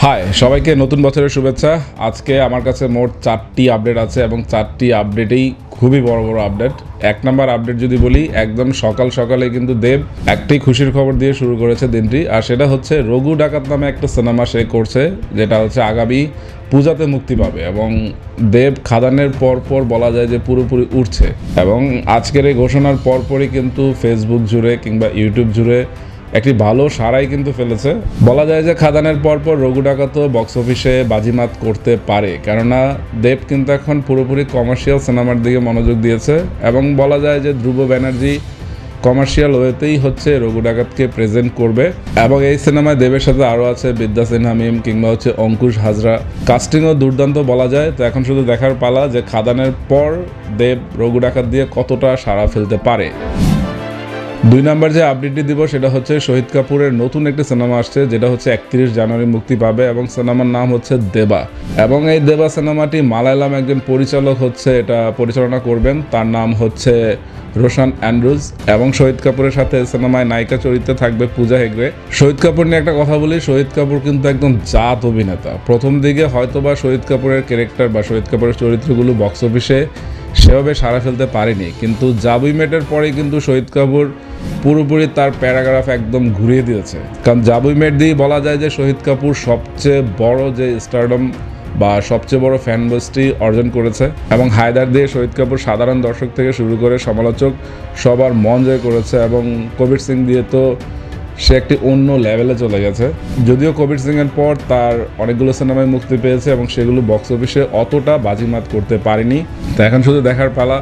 High সবাইকে নতুন বছরের শুভেচ্ছা। আজকে আমার কাছে মোট 4টি আপডেট আছে এবং 4টি আপডেটেই খুবই বড় বড় আপডেট। এক নাম্বার আপডেট যদি বলি, একদম সকাল সকালে কিন্তু দেব একটি খুশির খবর দিয়ে শুরু করেছে দিনটি, আর সেটা হচ্ছে রঘু ডাকাত নামে একটা সিনেমা সে করছে, যেটা হচ্ছে আগামী পূজাতে মুক্তি পাবে এবং দেব খাদানের পরপর বলা যায় যে পুরোপুরি উঠছে। এবং আজকের এই ঘোষণার পরপরই কিন্তু ফেসবুক জুড়ে কিংবা ইউটিউব জুড়ে একটি ভালো সাড়াই কিন্তু ফেলেছে। বলা যায় যে খাদানের পরপর রঘু ডাকাতও বক্স অফিসে বাজিমাত করতে পারে, কেননা দেব কিন্তু এখন পুরোপুরি কমার্শিয়াল সিনেমার দিকে মনোযোগ দিয়েছে এবং বলা যায় যে ধ্রুব ব্যানার্জি কমার্শিয়াল ওয়েতেই হচ্ছে রঘু ডাকাতকে প্রেজেন্ট করবে। এবং এই সিনেমায় দেবের সাথে আরও আছে বিদ্যা সিনহা মিম কিংবা হচ্ছে অঙ্কুশ হাজরা। কাস্টিংও দুর্দান্ত বলা যায়। তো এখন শুধু দেখার পালা যে খাদানের পর দেব রঘু ডাকাত দিয়ে কতটা সাড়া ফেলতে পারে। 2 নাম্বার যে আপডেটটি দিব সেটা হচ্ছে শহীদ কাপুরের নতুন একটি সিনেমা আসছে, যেটা হচ্ছে 31 জানুয়ারি মুক্তি পাবে এবং সিনেমার নাম হচ্ছে দেবা। এবং এই দেবা সিনেমাটি মালায়ালাম একজন পরিচালক হচ্ছে এটা পরিচালনা করবেন, তার নাম হচ্ছে রোশান অ্যান্ড্রুজ। এবং শহীদ কাপুরের সাথে সিনেমায় নায়িকা চরিত্রে থাকবে পূজা হেগড়ে। শহীদ কাপুর নিয়ে একটা কথা বলি, শহীদ কাপুর কিন্তু একদম জাত অভিনেতা। প্রথম দিকে হয়তোবা শহীদ কাপুরের ক্যারেক্টার বা শহীদ কাপুরের চরিত্রগুলো বক্স অফিসে সেভাবে সাড়া ফেলতে পারেনি, কিন্তু জাবুই মেটের পরেই কিন্তু শহীদ কাপুর পুরোপুরি তার প্যারাগ্রাফ একদম ঘুরিয়ে দিয়েছে। কারণ জাবুই মেট দিয়ে বলা যায় যে শহীদ কাপুর সবচেয়ে বড় যে স্টারডম বা সবচেয়ে বড় ফ্যান বেসটি অর্জন করেছে। এবং হায়দার দিয়ে শহীদ কাপুর সাধারণ দর্শক থেকে শুরু করে সমালোচক সবার মন জয় করেছে। এবং কবির সিং দিয়ে তো সে একটি অন্য লেভেলে চলে গেছে। যদিও কবির সিংয়ের পর তার অনেকগুলো সিনেমায় মুক্তি পেয়েছে এবং সেগুলো বক্স অফিসে অতটা বাজিমাত করতে পারেনি। তো এখন শুধু দেখার পালা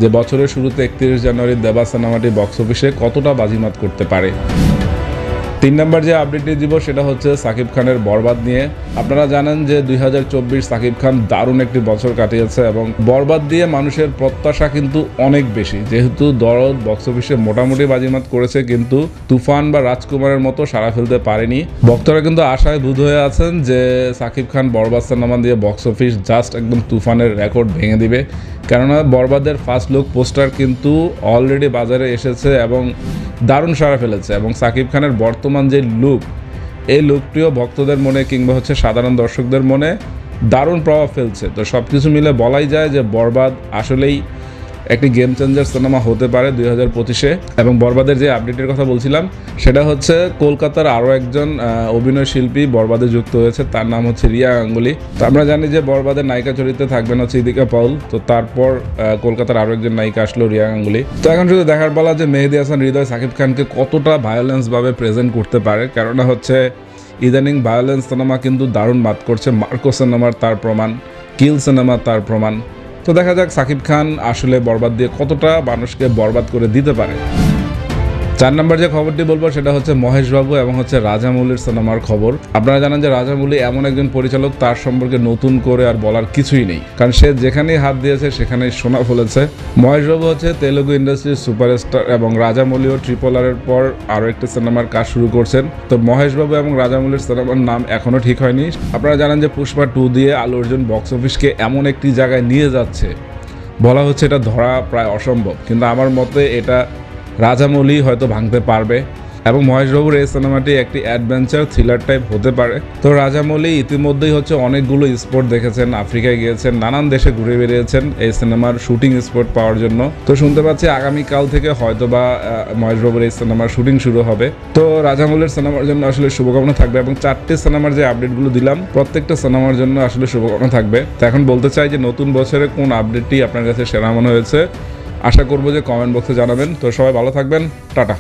যে বছরের শুরুতে 31 জানুয়ারি দেবা সিনেমাটি বক্স অফিসে কতটা বাজিমাত করতে পারে। 3 নাম্বার যে আপডেটটি দিব সেটা হচ্ছে সাকিব খানের বরবাদ নিয়ে। আপনারা জানেন যে 2024 সাকিব খান দারুণ একটি বছর কাটিয়েছে এবং বরবাদ দিয়ে মানুষের প্রত্যাশা কিন্তু অনেক বেশি। যেহেতু দরদ বক্স অফিসে মোটামুটি বাজিমাত করেছে, কিন্তু তুফান বা রাজকুমারের মতো সাড়া ফেলতে পারেনি। ভক্তরা কিন্তু আশায় বুধ হয়ে আছেন যে সাকিব খান বরবাদ সিনেমা দিয়ে বক্স অফিস জাস্ট একদম তুফানের রেকর্ড ভেঙে দিবে। কেননা বরবাদের ফার্স্ট লুক পোস্টার কিন্তু অলরেডি বাজারে এসেছে এবং দারুণ সাড়া ফেলেছে। এবং সাকিব খানের বর্তমান যে লুক, এই লুকটিও ভক্তদের মনে কিংবা হচ্ছে সাধারণ দর্শকদের মনে দারুণ প্রভাব ফেলছে। তো সব কিছু মিলে বলাই যায় যে বরবাদ আসলেই একটি গেম চেঞ্জার সিনেমা হতে পারে 2025-এ। এবং বরবাদের যে আপডেটের কথা বলছিলাম সেটা হচ্ছে কলকাতার আরও একজন অভিনয় শিল্পী বরবাদে যুক্ত হয়েছে, তার নাম হচ্ছে রিয়া গাঙ্গুলি। তো আমরা জানি যে বরবাদের নায়িকা চরিত্রে থাকবেন হচ্ছে ইদিকা পাউল। তো তারপর কলকাতার আরও একজন নায়িকা আসলো রিয়া গাঙ্গুলি। তো এখন শুধু দেখার পালা যে মেহেদী হাসান হৃদয় সাকিব খানকে কতটা ভায়োলেন্সভাবে প্রেজেন্ট করতে পারে। কেননা হচ্ছে ইদানিং ভায়োলেন্স সিনেমা কিন্তু দারুণ মাত করছে। মার্কো সিনেমার তার প্রমাণ, কিল সিনেমা তার প্রমাণ। তো দেখা যাক সাকিব খান আসলে বরবাদ দিয়ে কতটা মানুষকে বরবাদ করে দিতে পারে। 4 নাম্বার যে খবরটি বলবো সেটা হচ্ছে মহেশ বাবু এবং হচ্ছে রাজামৌলির সিনেমার খবর। আপনারা জানেন যে রাজামৌলি এমন একজন পরিচালক, তার সম্পর্কে নতুন করে আর বলার কিছুই নেই, কারণ সে যেখানেই হাত দিয়েছে সেখানেই সোনা ফলেছে। মহেশ বাবু হচ্ছে তেলুগু ইন্ডাস্ট্রির সুপারস্টার এবং রাজামৌলিও RRR পর আরও একটি সিনেমার কাজ শুরু করছেন। তো মহেশ বাবু এবং রাজামৌলির সিনেমার নাম এখনও ঠিক হয়নি। আপনারা জানেন যে পুষ্পা 2 দিয়ে আল্লু অর্জুন বক্স অফিসকে এমন একটি জায়গায় নিয়ে যাচ্ছে, বলা হচ্ছে এটা ধরা প্রায় অসম্ভব, কিন্তু আমার মতে এটা রাজামৌলি হয়তো ভাঙতে পারবে। এবং মহেশবাবুর এই সিনেমাটি একটি অ্যাডভেঞ্চার থ্রিলার টাইপ হতে পারে। তো রাজামৌলি ইতিমধ্যেই হচ্ছে অনেকগুলো স্পট দেখেছেন, আফ্রিকায় গিয়েছেন, নানান দেশে ঘুরে বেরিয়েছেন এই সিনেমার শুটিং স্পট পাওয়ার জন্য। তো শুনতে পাচ্ছি আগামীকাল থেকে হয়তোবা মহেশবাবুর এই সিনেমার শুটিং শুরু হবে। তো রাজামৌলির সিনেমার জন্য আসলে শুভকামনা থাকবে। এবং 4টি সিনেমার যে আপডেটগুলো দিলাম প্রত্যেকটা সিনেমার জন্য আসলে শুভকামনা থাকবে। তো এখন বলতে চাই যে নতুন বছরে কোন আপডেটটি আপনার কাছে সেরা মনে হয়েছে, আশা করবো যে কমেন্ট বক্সে জানাবেন। তো সবাই ভালো থাকবেন, টাটা।